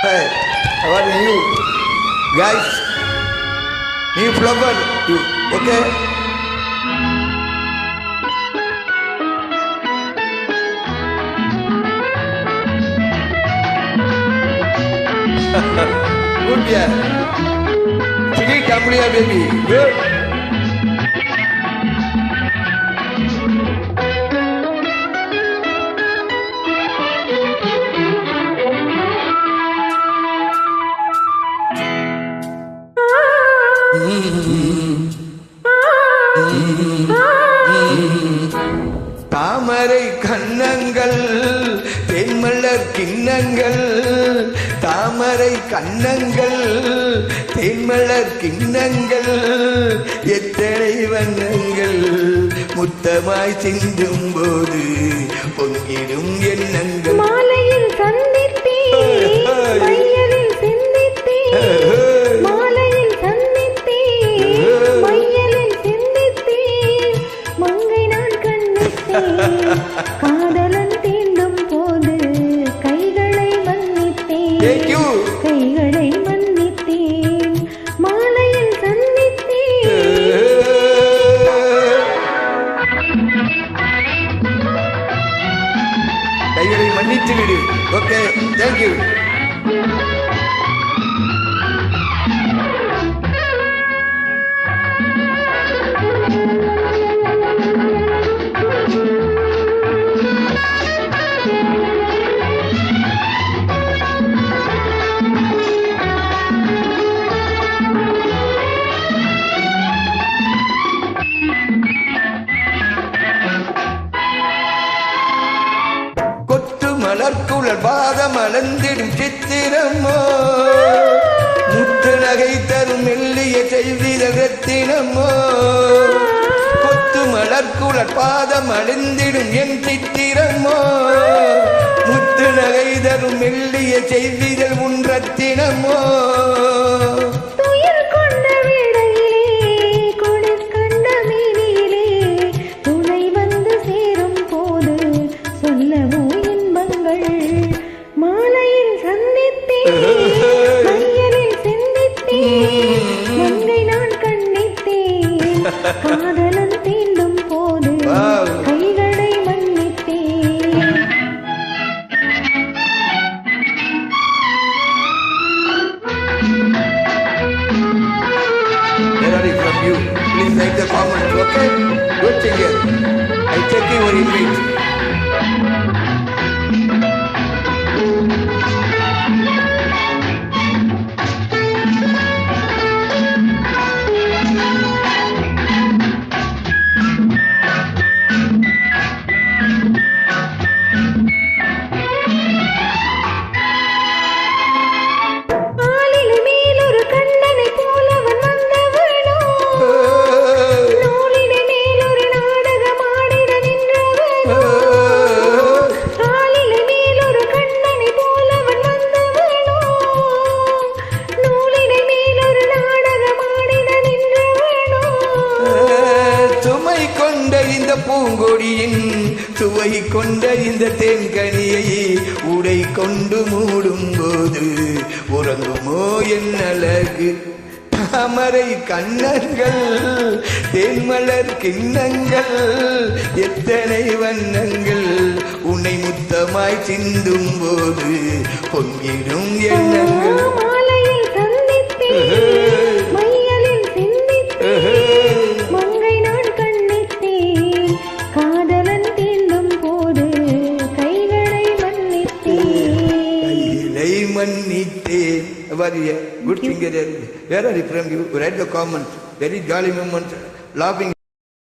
Hey, how are you? Guys, new flower, you, okay? Good, yeah. Sweet, Amelia, baby. Good. தாமரை கண்ணங்கள் தேன்மலர் கிண்ணங்கள் தாமரை கண்ணங்கள் தேன்மலர் கிண்ணங்கள் எத்தனை வண்ணங்கள் முத்தமாய் சிந்தும் போது பொங்கிடும் எண்ணங்கள் மாலையில் சந்தித்தேன் மையலில் சிந்தித்தேன் மாலையில் சந்தித்தேன் மையலில் சிந்தித்தேன் மங்கை நான் கண்ணித்தேன் காதலன் தீண்டும் போது கைகளை மன்னித்தேன் கைகளை மன்னித்தேன் மாலையில் சந்தித்தேன் கைகளை மன்னித்து விடு. Okay, thank you. மலர்குழல் பாதம் அளந்திடும் சித்திரமோ முத்து நகை தரும் மெல்லிய செய்திட ரத்தினமோ கொத்து மலர்குழல் பாதம் அழிந்திடும் என் சித்திரமோ முத்து நகை தரும் மெல்லிய செய்திகள் உன் ரத்தினமோ மாலையில் சந்தித்தேன் மையலில் சிந்தித்தேன் மங்கை நான் கண்ணித்தேன் காதலன் தீண்டும் போது கைகளை மன்னித்தேன். Where are you from you? Please write the comment, okay? Good singer. I check your image. இந்த பூங்கொடியின் சுவை கொண்ட இந்த தேன்கனியை உடை கொண்டு மூடும் போது உறங்குமோ என் அழகு தாமரை கண்ணங்கள் தேன்மலர் கிண்ணங்கள் எத்தனை வண்ணங்கள் உன்னை முத்தமாய் சிந்தும் போது பொங்கிடும் எண்ணங்கள் மன்னித்தேன். Good singer. Where are you from? You write the comments. Very jolly moments, laughing.